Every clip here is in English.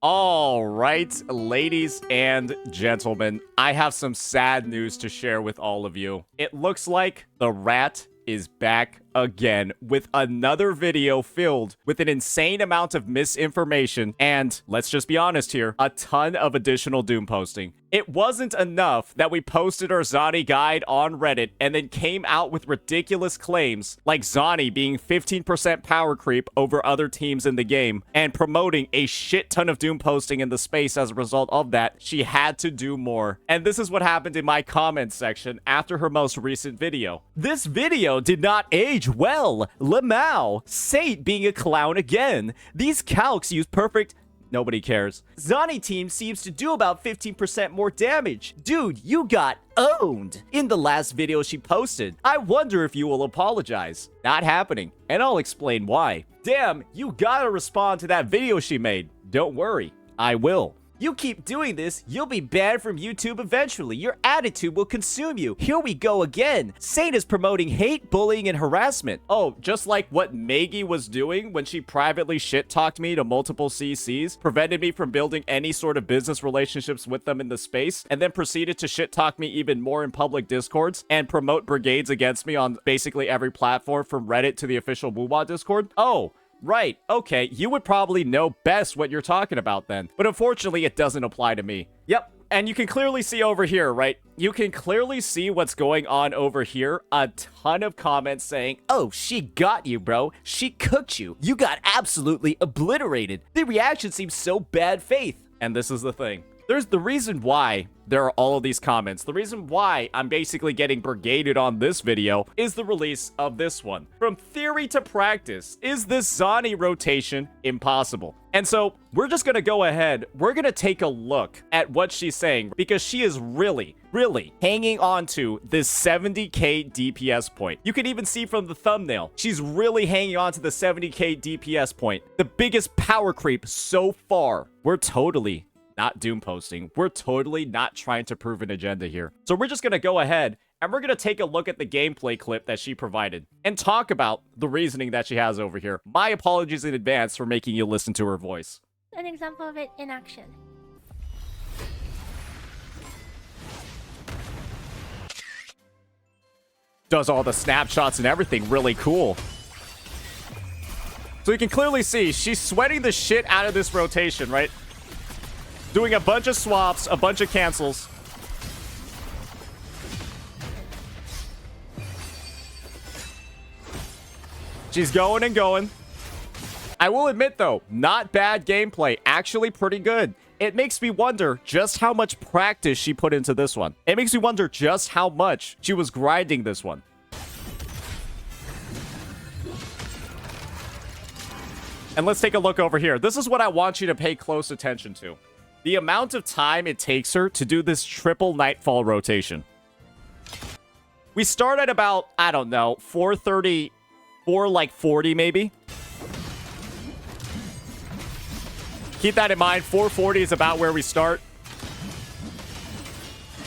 All right, ladies and gentlemen, I have some sad news to share with all of you. It looks like the rat is back again with another video filled with an insane amount of misinformation and, let's just be honest here, a ton of additional doom posting. It wasn't enough that we posted our Zani guide on Reddit and then came out with ridiculous claims like Zani being 15% power creep over other teams in the game and promoting a shit ton of doom posting in the space as a result of that. She had to do more. And this is what happened in my comments section after her most recent video. This video did not age well. Lamau, Saint being a clown again. These calcs use perfect... Nobody cares. Zani team seems to do about 15% more damage. Dude, you got owned in the last video she posted. I wonder if you will apologize. Not happening, and I'll explain why. Damn, you gotta respond to that video she made. Don't worry, I will. You keep doing this, you'll be banned from YouTube eventually. Your attitude will consume you. Here we go again. Saint is promoting hate, bullying, and harassment. Oh, just like what Maygi was doing when she privately shit-talked me to multiple CCs, prevented me from building any sort of business relationships with them in the space, and then proceeded to shit-talk me even more in public discords and promote brigades against me on basically every platform from Reddit to the official Wuwa Discord. Oh, right, okay, you would probably know best what you're talking about then. But unfortunately, it doesn't apply to me. Yep, and you can clearly see over here, right? You can clearly see what's going on over here. A ton of comments saying, oh, she got you, bro. She cooked you. You got absolutely obliterated. The reaction seems so bad faith. And this is the thing. There's the reason why there are all of these comments. The reason why I'm basically getting brigaded on this video is the release of this one. From theory to practice, is this Zani rotation impossible? And so we're just gonna go ahead. We're gonna take a look at what she's saying because she is really hanging on to this 70k DPS point. You can even see from the thumbnail, she's really hanging on to the 70k DPS point. The biggest power creep so far. We're totally not doom posting. We're totally not trying to prove an agenda here. So we're just gonna go ahead and we're gonna take a look at the gameplay clip that she provided and talk about the reasoning that she has over here. My apologies in advance for making you listen to her voice. An example of it in action. Does all the snapshots and everything really cool. So you can clearly see she's sweating the shit out of this rotation, right? Doing a bunch of swaps, a bunch of cancels. She's going and going. I will admit, though, not bad gameplay. Actually pretty good. It makes me wonder just how much practice she put into this one. It makes me wonder just how much she was grinding this one. And let's take a look over here. This is what I want you to pay close attention to. The amount of time it takes her to do this triple Nightfall rotation. We start at about, I don't know, 4:30, 4:40 maybe. Keep that in mind. 4:40 is about where we start.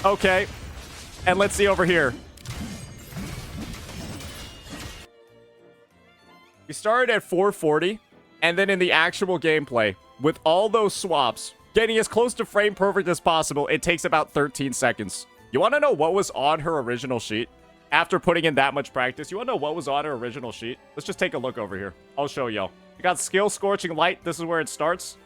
Okay. And let's see over here. We started at 4:40. And then in the actual gameplay, with all those swaps, getting as close to frame perfect as possible, it takes about 13 seconds. You want to know what was on her original sheet? After putting in that much practice, you want to know what was on her original sheet? Let's just take a look over here. I'll show y'all. You got skill scorching light. This is where it starts.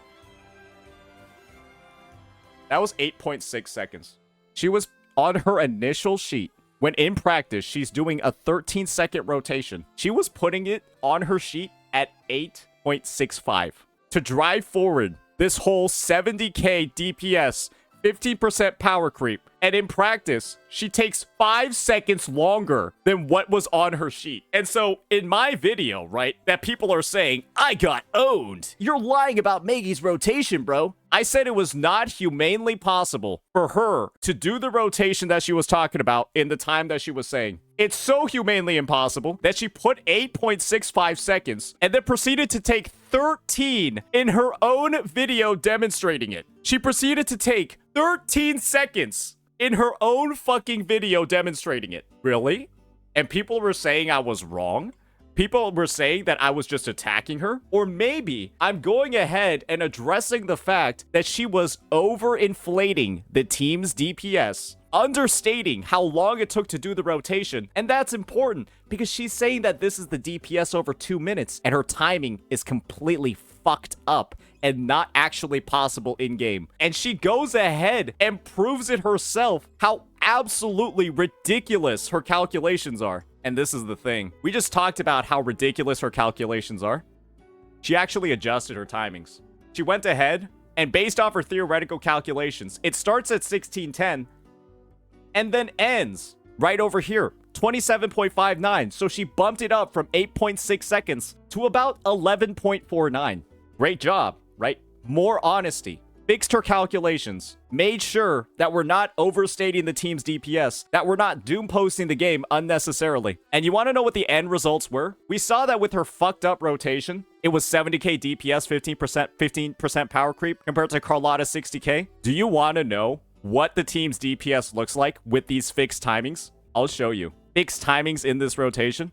That was 8.6 seconds. She was on her initial sheet. When in practice, she's doing a 13-second rotation. She was putting it on her sheet at 8.65. To drive forward this whole 70k DPS, 15% power creep. And in practice, she takes 5 seconds longer than what was on her sheet. And so in my video, right, that people are saying, I got owned. You're lying about Maygi's rotation, bro. I said it was not humanely possible for her to do the rotation that she was talking about in the time that she was saying. It's so humanely impossible that she put 8.65 seconds and then proceeded to take 13 in her own video demonstrating it. She proceeded to take 13 seconds in her own fucking video demonstrating it. Really? And people were saying I was wrong? People were saying that I was just attacking her, or maybe I'm going ahead and addressing the fact that she was overinflating the team's DPS, understating how long it took to do the rotation, and that's important because she's saying that this is the DPS over 2 minutes, and her timing is completely fucked up and not actually possible in-game. And she goes ahead and proves it herself how absolutely ridiculous her calculations are. And this is the thing. We just talked about how ridiculous her calculations are. She actually adjusted her timings. She went ahead and based off her theoretical calculations, it starts at 16:10 and then ends right over here, 27.59. So she bumped it up from 8.6 seconds to about 11.49. Great job, right? More honesty. Fixed her calculations, made sure that we're not overstating the team's DPS, that we're not doom posting the game unnecessarily. And you want to know what the end results were? We saw that with her fucked up rotation, it was 70k DPS, 15% power creep compared to Carlotta's 60k. Do you want to know what the team's DPS looks like with these fixed timings? I'll show you. Fixed timings in this rotation.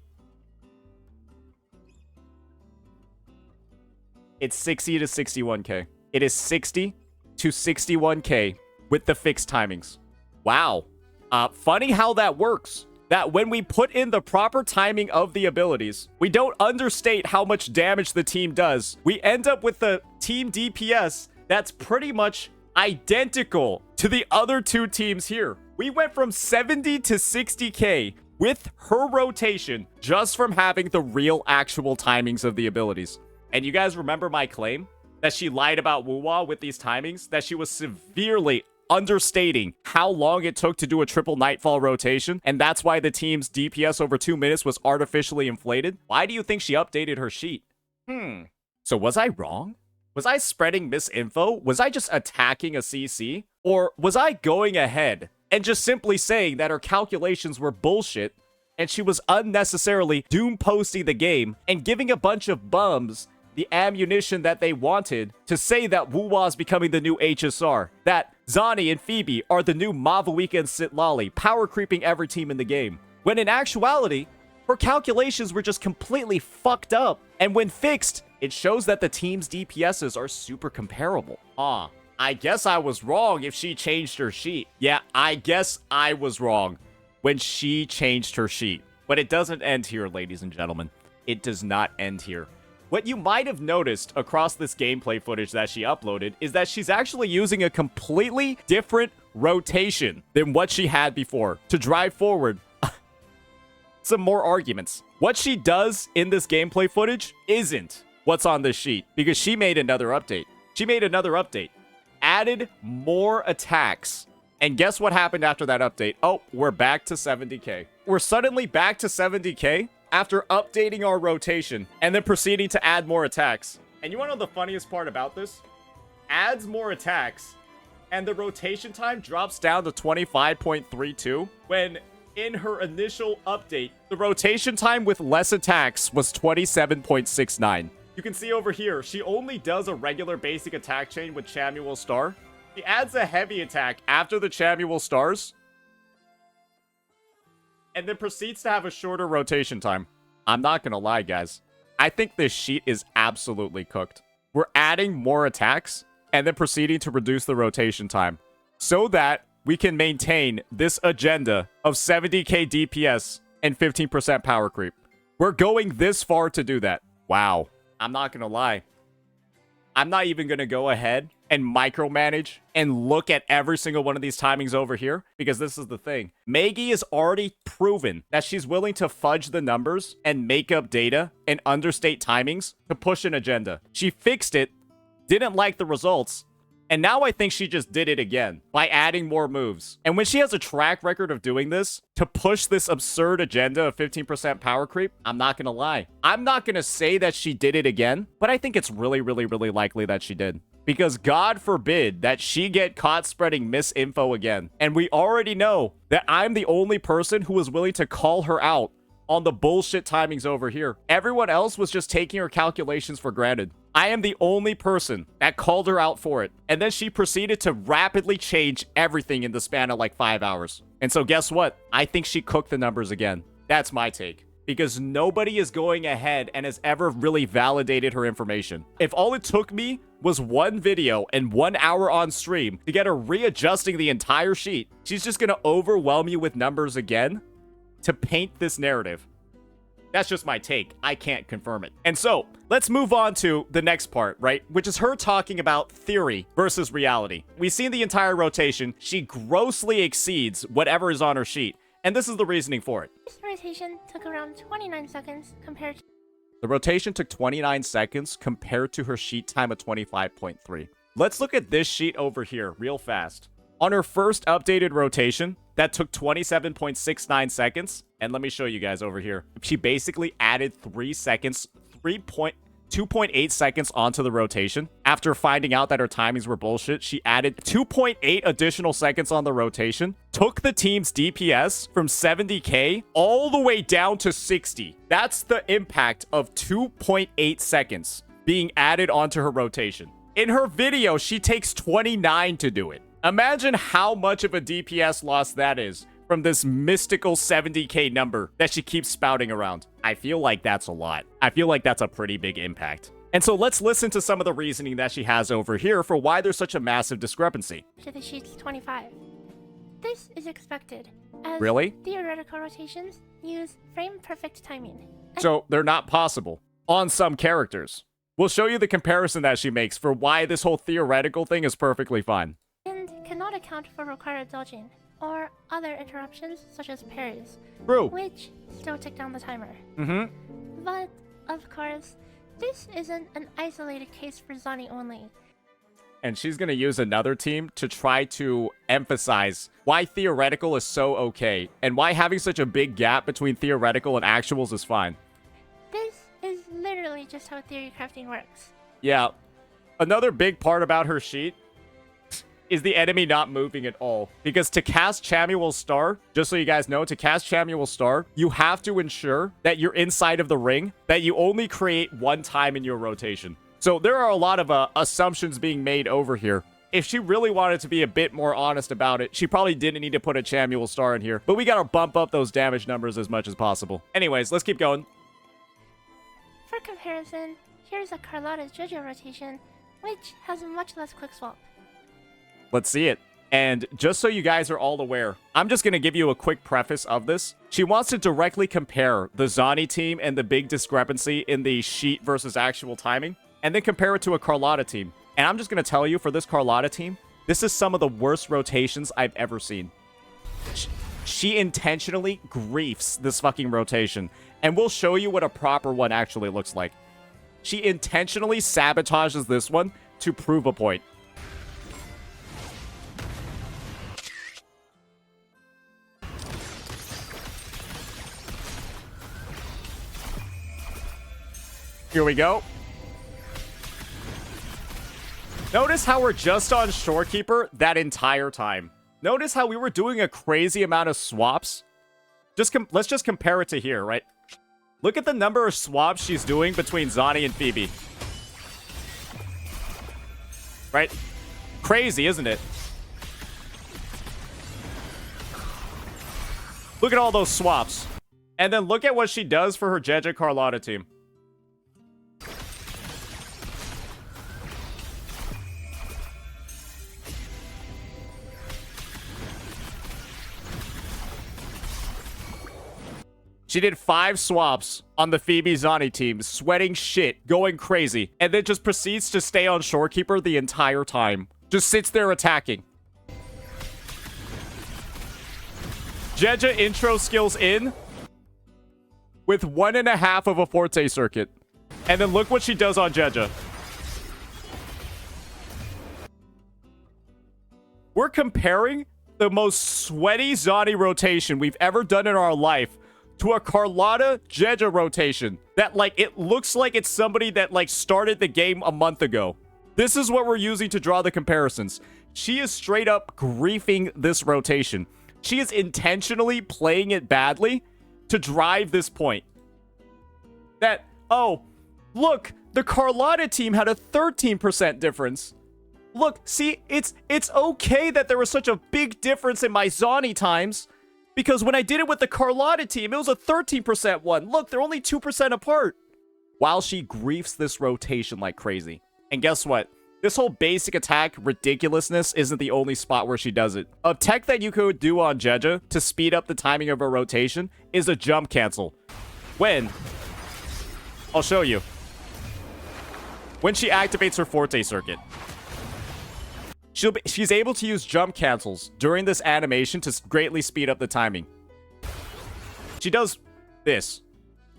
It's 60 to 61k. It is 60 to 61k with the fixed timings. Wow. Funny how that works. That when we put in the proper timing of the abilities, we don't understate how much damage the team does. We end up with the team DPS that's pretty much identical to the other two teams here. We went from 70 to 60k with her rotation just from having the real actual timings of the abilities. And you guys remember my claim that she lied about Woo-Wah with these timings? That she was severely understating how long it took to do a triple Nightfall rotation, and that's why the team's DPS over 2 minutes was artificially inflated? Why do you think she updated her sheet? So was I wrong? Was I spreading misinfo? Was I just attacking a CC? Or was I going ahead and just simply saying that her calculations were bullshit and she was unnecessarily doom posting the game and giving a bunch of bums the ammunition that they wanted to say that Woo-Wah's becoming the new HSR, that Zani and Phoebe are the new Mavuika and Sitlali, power creeping every team in the game. When in actuality, her calculations were just completely fucked up. And when fixed, it shows that the team's DPSs are super comparable. I guess I was wrong if she changed her sheet. Yeah, I guess I was wrong when she changed her sheet. But it doesn't end here, ladies and gentlemen. It does not end here. What you might have noticed across this gameplay footage that she uploaded is that she's actually using a completely different rotation than what she had before to drive forward some more arguments. What she does in this gameplay footage isn't what's on this sheet because she made another update. Added more attacks. And guess what happened after that update? Oh, we're back to 70k. We're suddenly back to 70k after updating our rotation and then proceeding to add more attacks. And you want to know the funniest part about this? Adds more attacks and the rotation time drops down to 25.32 when in her initial update, the rotation time with less attacks was 27.69. You can see over here, she only does a regular basic attack chain with Chamuel Star. She adds a heavy attack after the Chamuel Stars and then proceeds to have a shorter rotation time. I'm not gonna lie, guys. I think this sheet is absolutely cooked. We're adding more attacks and then proceeding to reduce the rotation time so that we can maintain this agenda of 70k DPS and 15% power creep. We're going this far to do that. Wow. I'm not gonna lie. I'm not even gonna go ahead and micromanage and look at every single one of these timings over here because this is the thing. Maygi has already proven that she's willing to fudge the numbers and make up data and understate timings to push an agenda. She fixed it, didn't like the results, and now I think she just did it again by adding more moves. And when she has a track record of doing this to push this absurd agenda of 15% power creep, I'm not gonna lie. I'm not gonna say that she did it again, but I think it's really, really, really likely that she did. Because God forbid that she get caught spreading misinfo again. And we already know that I'm the only person who was willing to call her out on the bullshit timings over here. Everyone else was just taking her calculations for granted. I am the only person that called her out for it. And then she proceeded to rapidly change everything in the span of like 5 hours. And so guess what? I think she cooked the numbers again. That's my take. because nobody is going ahead and has ever really validated her information. If all it took me was one video and 1 hour on stream to get her readjusting the entire sheet, she's just gonna overwhelm you with numbers again to paint this narrative. That's just my take. I can't confirm it. And so, let's move on to the next part, right? Which is her talking about theory versus reality. We've seen the entire rotation. She grossly exceeds whatever is on her sheet. And this is the reasoning for it. This rotation took around 29 seconds compared to... The rotation took 29 seconds compared to her sheet time of 25.3. Let's look at this sheet over here real fast. On her first updated rotation, that took 27.69 seconds. And let me show you guys over here. She basically added 3 seconds, 2.8 seconds onto the rotation. After finding out that her timings were bullshit, she added 2.8 additional seconds on the rotation, took the team's DPS from 70k all the way down to 60. That's the impact of 2.8 seconds being added onto her rotation. In her video, she takes 29 to do it. Imagine how much of a DPS loss that is from this mystical 70k number that she keeps spouting around. I feel like that's a lot. I feel like that's a pretty big impact. And so let's listen to some of the reasoning that she has over here for why there's such a massive discrepancy. to the sheet's 25. This is expected, as Really? theoretical rotations use frame-perfect timing. So they're not possible on some characters. We'll show you the comparison that she makes for why this whole theoretical thing is perfectly fine. And cannot account for required dodging, or other interruptions such as parries, True. which still tick down the timer. Mm-hmm. But, of course, this isn't an isolated case for Zani only. And she's going to use another team to try to emphasize why theoretical is so okay, and why having such a big gap between theoretical and actuals is fine. This is literally just how theory crafting works. Yeah. Another big part about her sheet is the enemy not moving at all. Because to cast Chamuel's Star, just so you guys know, to cast Chamuel's Star, you have to ensure that you're inside of the ring, that you only create one time in your rotation. So there are a lot of assumptions being made over here. If she really wanted to be a bit more honest about it, she probably didn't need to put a Chamuel Star in here. But we gotta bump up those damage numbers as much as possible. Anyways, let's keep going. For comparison, here's a Carlotta's JoJo rotation, which has a much less quick swap. Let's see it. And just so you guys are all aware, I'm just going to give you a quick preface of this. She wants to directly compare the Zani team and the big discrepancy in the sheet versus actual timing, and then compare it to a Carlotta team. And I'm just going to tell you, for this Carlotta team, this is some of the worst rotations I've ever seen. She intentionally griefs this fucking rotation, and we'll show you what a proper one actually looks like. She intentionally sabotages this one to prove a point. Here we go. Notice how we're just on Shorekeeper that entire time. Notice how we were doing a crazy amount of swaps. Let's just compare it to here, right? Look at the number of swaps she's doing between Zani and Phoebe. Right? Crazy, isn't it? Look at all those swaps. And then look at what she does for her Jeja Carlotta team. She did 5 swaps on the Phoebe Zani team, sweating shit, going crazy, and then just proceeds to stay on Shorekeeper the entire time. Just sits there attacking. Jeja intro skills in with 1.5 of a Forte circuit. And then look what she does on Jeja. We're comparing the most sweaty Zani rotation we've ever done in our life to a Carlotta Jeja rotation that, like, it looks like it's somebody that, like, started the game a month ago. This is what we're using to draw the comparisons. She is straight up griefing this rotation. She is intentionally playing it badly to drive this point. That, oh, look, the Carlotta team had a 13% difference. Look, see, it's okay that there was such a big difference in my Zani times, Because when I did it with the Carlotta team, it was a 13% one. Look, they're only 2% apart. While she griefs this rotation like crazy. And guess what? This whole basic attack ridiculousness isn't the only spot where she does it. A tech that you could do on Jeja to speed up the timing of her rotation is a jump cancel. When? I'll show you. When she activates her Forte circuit. She's able to use jump cancels during this animation to greatly speed up the timing. She does this.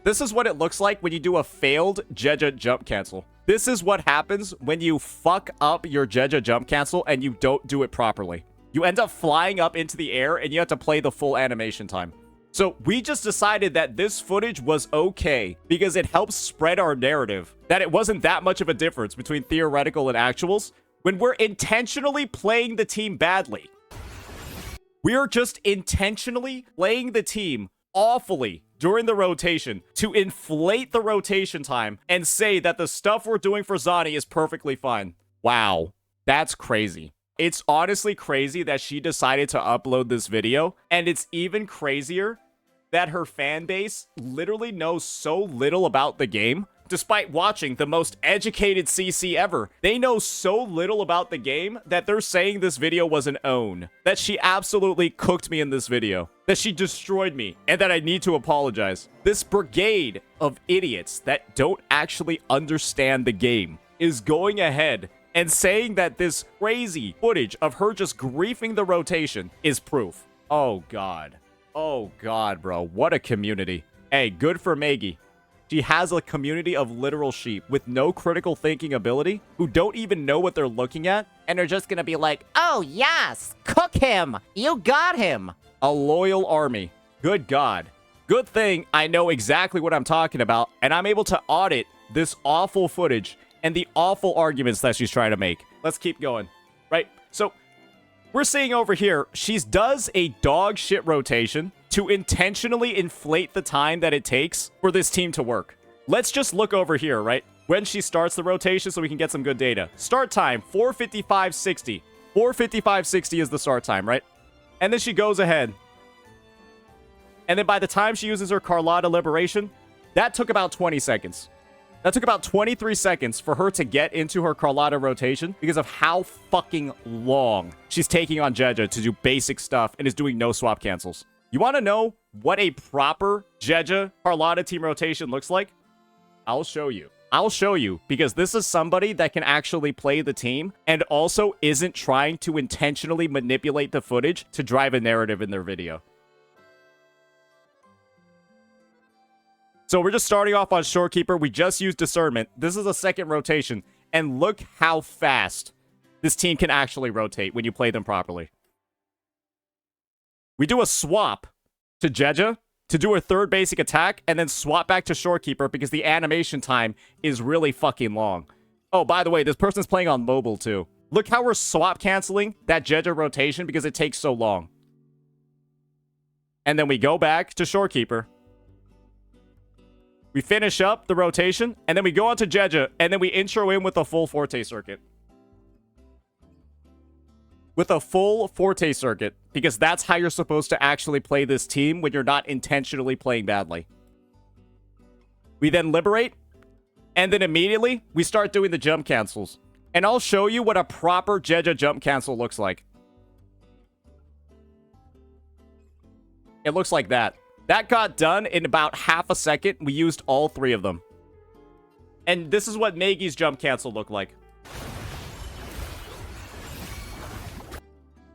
This is what it looks like when you do a failed Jeja jump cancel. This is what happens when you fuck up your Jeja jump cancel and you don't do it properly. You end up flying up into the air and you have to play the full animation time. So we just decided that this footage was okay because it helps spread our narrative that it wasn't that much of a difference between theoretical and actuals when we're intentionally playing the team badly. We are just intentionally playing the team awfully during the rotation to inflate the rotation time and say that the stuff we're doing for Zani is perfectly fine. Wow, that's crazy. It's honestly crazy that she decided to upload this video, and it's even crazier that her fan base literally knows so little about the game. Despite watching the most educated CC ever, they know so little about the game that they're saying this video was an own. That she absolutely cooked me in this video. That she destroyed me, and that I need to apologize. This brigade of idiots that don't actually understand the game is going ahead and saying that this crazy footage of her just griefing the rotation is proof. Oh god. Oh god, bro. What a community. Hey, good for Maygi. She has a community of literal sheep with no critical thinking ability who don't even know what they're looking at and are just gonna be like, oh yes, cook him, you got him. A loyal army. Good god. Good thing I know exactly what I'm talking about and I'm able to audit this awful footage and the awful arguments that she's trying to make. Let's keep going. Right? So we're seeing over here, she does a dog shit rotation to intentionally inflate the time that it takes for this team to work. Let's just look over here, right? When she starts the rotation so we can get some good data. Start time, 4:55:60. 4:55:60 is the start time, right? And then she goes ahead. And then by the time she uses her Carlotta Liberation, that took about 20 seconds. That took about 23 seconds for her to get into her Carlotta rotation because of how fucking long she's taking on Jeja to do basic stuff and is doing no swap cancels. You want to know what a proper Jeja Carlotta team rotation looks like? I'll show you. I'll show you because this is somebody that can actually play the team and also isn't trying to intentionally manipulate the footage to drive a narrative in their video. So we're just starting off on Shorekeeper. We just used Discernment. This is a second rotation. And look how fast this team can actually rotate when you play them properly. We do a swap to Jeja to do a third basic attack and then swap back to Shorekeeper because the animation time is really fucking long. Oh, by the way, this person's playing on mobile too. Look how we're swap canceling that Jeja rotation because it takes so long. And then we go back to Shorekeeper. We finish up the rotation, and then we go on to Jeja, and then we intro in with a full Forte circuit. With a full Forte circuit, because that's how you're supposed to actually play this team when you're not intentionally playing badly. We then liberate, and then immediately, we start doing the jump cancels. And I'll show you what a proper Jeja jump cancel looks like. It looks like that. That got done in about half a second. We used all three of them. And this is what Maygi's jump cancel looked like.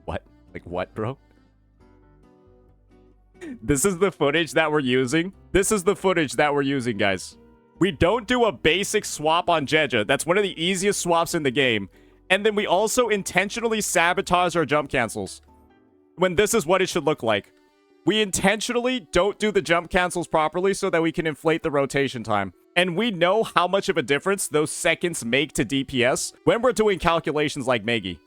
What? Like what, bro? This is the footage that we're using. This is the footage that we're using, guys. We don't do a basic swap on Jeja. That's one of the easiest swaps in the game. And then we also intentionally sabotage our jump cancels. When this is what it should look like. We intentionally don't do the jump cancels properly so that we can inflate the rotation time. And we know how much of a difference those seconds make to DPS when we're doing calculations like Maygi.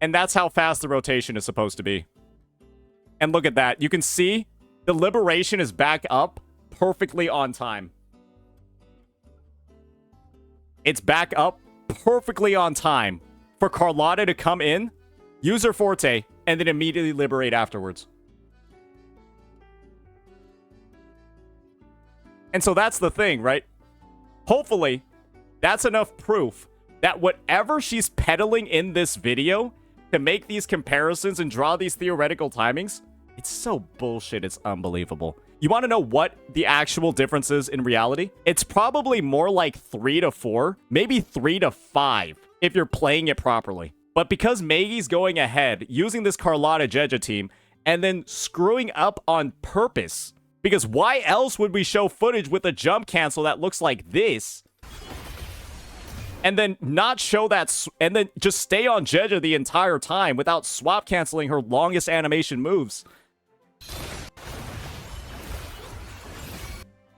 And that's how fast the rotation is supposed to be. And look at that. You can see the liberation is back up perfectly on time. It's back up perfectly on time for Carlotta to come in use her forte, and then immediately liberate afterwards. And so that's the thing, right? Hopefully, that's enough proof that whatever she's peddling in this video to make these comparisons and draw these theoretical timings, it's so bullshit, it's unbelievable. You want to know what the actual difference is in reality? It's probably more like 3 to 4, maybe 3 to 5 if you're playing it properly. But because Maygi's going ahead, using this Carlotta Jeja team, and then screwing up on purpose, because why else would we show footage with a jump cancel that looks like this, and then not show that, and then just stay on Jeja the entire time without swap canceling her longest animation moves?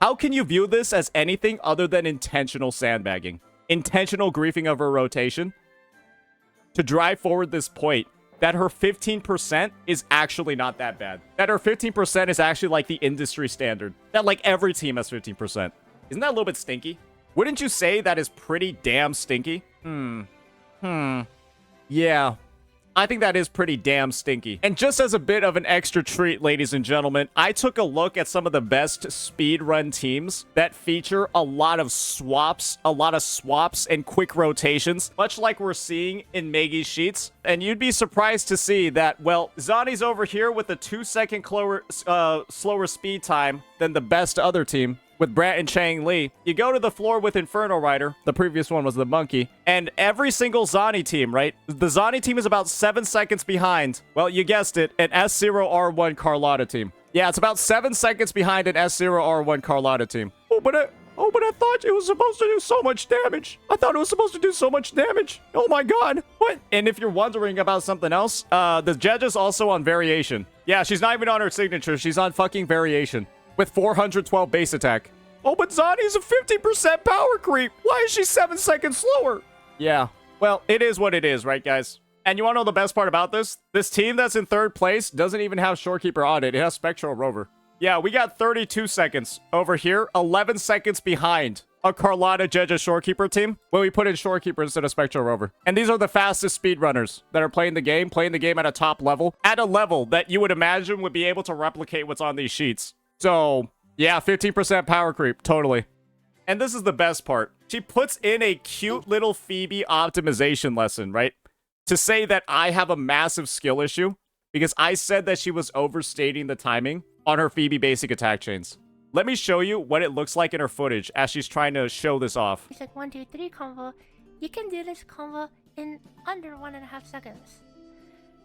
How can you view this as anything other than intentional sandbagging? Intentional griefing of her rotation? To drive forward this point that her 15% is actually not that bad. That her 15% is actually like the industry standard. That like every team has 15%. Isn't that a little bit stinky? Wouldn't you say that is pretty damn stinky? Yeah. I think that is pretty damn stinky. And just as a bit of an extra treat, ladies and gentlemen, I took a look at some of the best speedrun teams that feature a lot of swaps and quick rotations, much like we're seeing in Maygi's sheets. And you'd be surprised to see that, well, Zani's over here with a 2-second slower speed time than the best other team, with Brant and Chang Li. You go to the floor with Inferno Rider, the previous one was the Monkey, and every single Zani team, right? The Zani team is about 7 seconds behind, well, you guessed it, an S0R1 Carlotta team. Yeah, it's about 7 seconds behind an S0R1 Carlotta team. Oh, but I thought it was supposed to do so much damage. I thought it was supposed to do so much damage. Oh my god. What? And if you're wondering about something else, the Jeja's also on variation. Yeah, she's not even on her signature. She's on fucking variation with 412 base attack. Oh, but Zani's a 50% power creep. Why is she 7 seconds slower? Yeah, well, it is what it is, right, guys? And you want to know the best part about this? This team that's in third place doesn't even have Shorekeeper on it. It has Spectral Rover. Yeah, we got 32 seconds over here, 11 seconds behind a Carlotta Jeja Shorekeeper team when we put in Shorekeeper instead of Spectral Rover. And these are the fastest speedrunners that are playing the game at a top level, at a level that you would imagine would be able to replicate what's on these sheets. So, yeah, 15% power creep, totally. And this is the best part. She puts in a cute little Phoebe optimization lesson, right? To say that I have a massive skill issue because I said that she was overstating the timing on her Phoebe basic attack chains. Let me show you what it looks like in her footage as she's trying to show this off. It's like 1, 2, 3 combo. You can do this combo in under 1.5 seconds.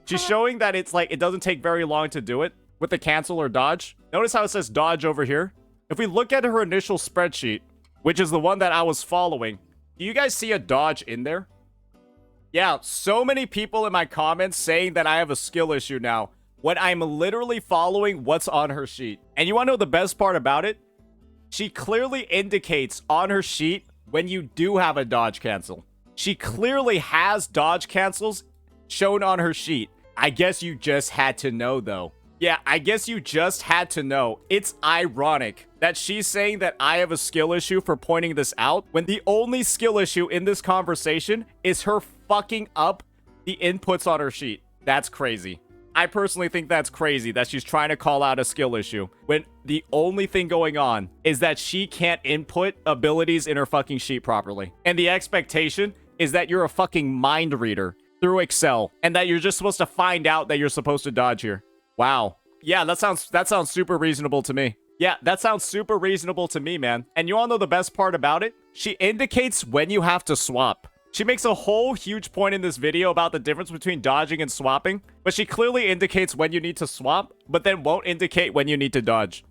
She's showing that it's like it doesn't take very long to do it with the cancel or dodge. Notice how it says dodge over here. If we look at her initial spreadsheet, which is the one that I was following, do you guys see a dodge in there? Yeah, so many people in my comments saying that I have a skill issue now when I'm literally following what's on her sheet. And you want to know the best part about it? She clearly indicates on her sheet when you do have a dodge cancel. She clearly has dodge cancels shown on her sheet. I guess you just had to know, though. Yeah, I guess you just had to know. It's ironic that she's saying that I have a skill issue for pointing this out when the only skill issue in this conversation is her fucking up the inputs on her sheet. That's crazy. I personally think that's crazy that she's trying to call out a skill issue when the only thing going on is that she can't input abilities in her fucking sheet properly. And the expectation is that you're a fucking mind reader through Excel and that you're just supposed to find out that you're supposed to dodge here. Wow. Yeah, that sounds super reasonable to me. Yeah, that sounds super reasonable to me, man. And you all know the best part about it? She indicates when you have to swap. She makes a whole huge point in this video about the difference between dodging and swapping, but she clearly indicates when you need to swap, but then won't indicate when you need to dodge.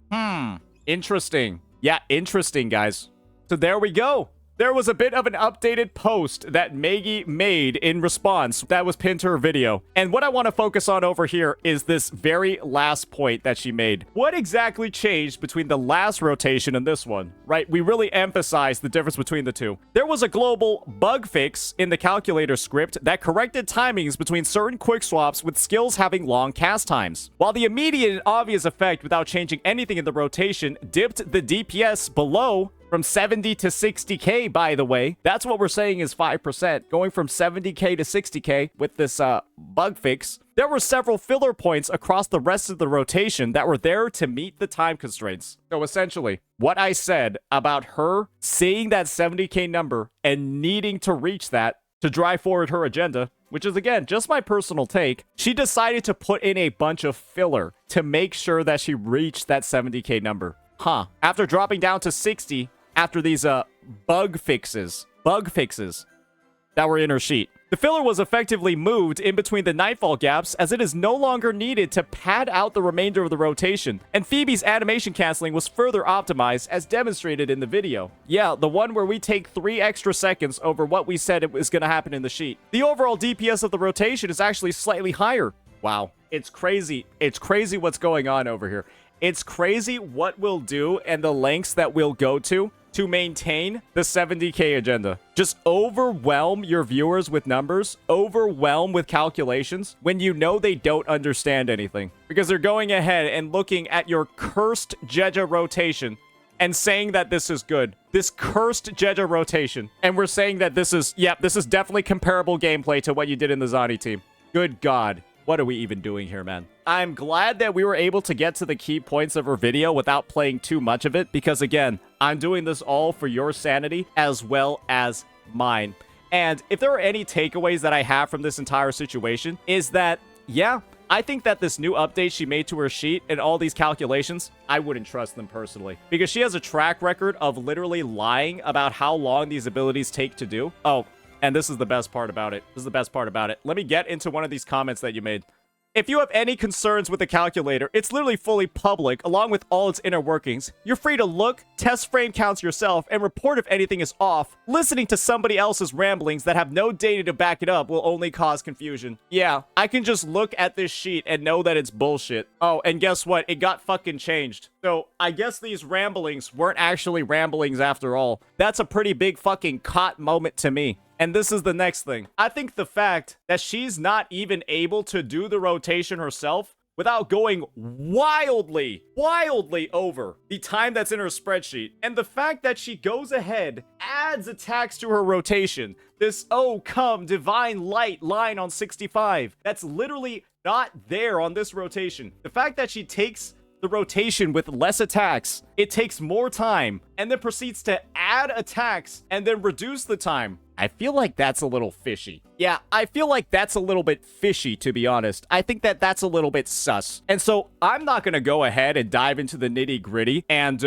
Interesting. Yeah, interesting, guys. So there we go. There was a bit of an updated post that Maygi made in response that was pinned to her video. And what I want to focus on over here is this very last point that she made. What exactly changed between the last rotation and this one, right? We really emphasized the difference between the two. There was a global bug fix in the calculator script that corrected timings between certain quick swaps with skills having long cast times. While the immediate and obvious effect without changing anything in the rotation dipped the DPS below From 70 to 60k, by the way. That's what we're saying is 5%. Going from 70k to 60k with this bug fix. There were several filler points across the rest of the rotation that were there to meet the time constraints. So essentially, what I said about her seeing that 70k number and needing to reach that to drive forward her agenda, which is, again, just my personal take, she decided to put in a bunch of filler to make sure that she reached that 70k number. After dropping down to 60 after these bug fixes that were in her sheet. The filler was effectively moved in between the nightfall gaps as it is no longer needed to pad out the remainder of the rotation, and Phoebe's animation canceling was further optimized as demonstrated in the video. Yeah, the one where we take 3 extra seconds over what we said it was going to happen in the sheet. The overall DPS of the rotation is actually slightly higher. Wow, it's crazy. It's crazy what's going on over here. It's crazy what we'll do and the lengths that we'll go to maintain the 70k agenda. Just overwhelm your viewers with numbers, overwhelm with calculations when you know they don't understand anything. Because they're going ahead and looking at your cursed Jeja rotation and saying that this is good. This cursed Jeja rotation. And we're saying that this is, this is definitely comparable gameplay to what you did in the Zani team. Good God. What are we even doing here, man? I'm glad that we were able to get to the key points of her video without playing too much of it, because again, I'm doing this all for your sanity as well as mine. And if there are any takeaways that I have from this entire situation, is that, yeah, I think that this new update she made to her sheet and all these calculations, I wouldn't trust them personally. Because she has a track record of literally lying about how long these abilities take to do. Oh, and this is the best part about it. This is the best part about it. Let me get into one of these comments that you made. If you have any concerns with the calculator, it's literally fully public, along with all its inner workings. You're free to look, test frame counts yourself, and report if anything is off. Listening to somebody else's ramblings that have no data to back it up will only cause confusion. Yeah, I can just look at this sheet and know that it's bullshit. Oh, and guess what? It got fucking changed. So, I guess these ramblings weren't actually ramblings after all. That's a pretty big fucking caught moment to me. And this is the next thing. I think the fact that she's not even able to do the rotation herself without going wildly over the time that's in her spreadsheet, and the fact that she goes ahead, adds attacks to her rotation, this "oh come divine light" line on 65, that's literally not there on this rotation. The fact that she takes the rotation with less attacks, it takes more time, and then proceeds to add attacks and then reduce the time. I feel like that's a little fishy. Yeah, I feel like that's a little bit fishy, to be honest. I think that that's a little bit sus. And so I'm not going to go ahead and dive into the nitty gritty and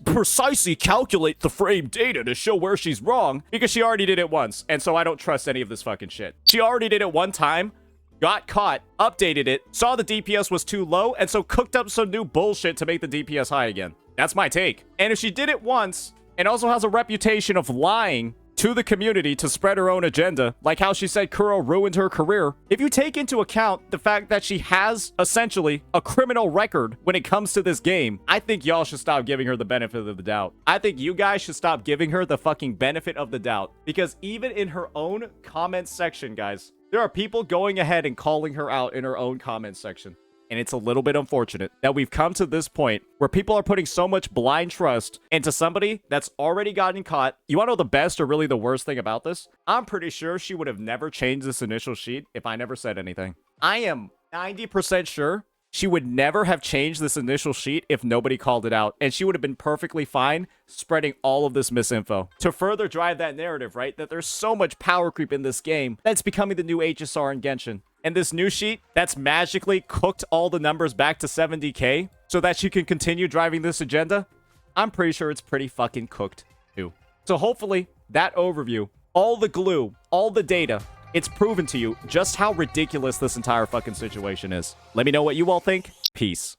precisely calculate the frame data to show where she's wrong, because she already did it once. And so I don't trust any of this fucking shit. She already did it one time, got caught, updated it, saw the DPS was too low, and so cooked up some new bullshit to make the DPS high again. That's my take. And if she did it once, and also has a reputation of lying to the community to spread her own agenda, like how she said Kuro ruined her career, if you take into account the fact that she has essentially a criminal record when it comes to this game, I think y'all should stop giving her the benefit of the doubt. I think you guys should stop giving her the fucking benefit of the doubt, because even in her own comment section, guys, there are people going ahead and calling her out in her own comment section. And it's a little bit unfortunate that we've come to this point where people are putting so much blind trust into somebody that's already gotten caught. You want to know the best or really the worst thing about this? I'm pretty sure she would have never changed this initial sheet if I never said anything. I am 90% sure she would never have changed this initial sheet if nobody called it out. And she would have been perfectly fine spreading all of this misinfo to further drive that narrative, right? That there's so much power creep in this game that's becoming the new HSR in Genshin. And this new sheet that's magically cooked all the numbers back to 70k so that she can continue driving this agenda, I'm pretty sure it's pretty fucking cooked too. So hopefully that overview, all the glue, all the data, it's proven to you just how ridiculous this entire fucking situation is. Let me know what you all think. Peace.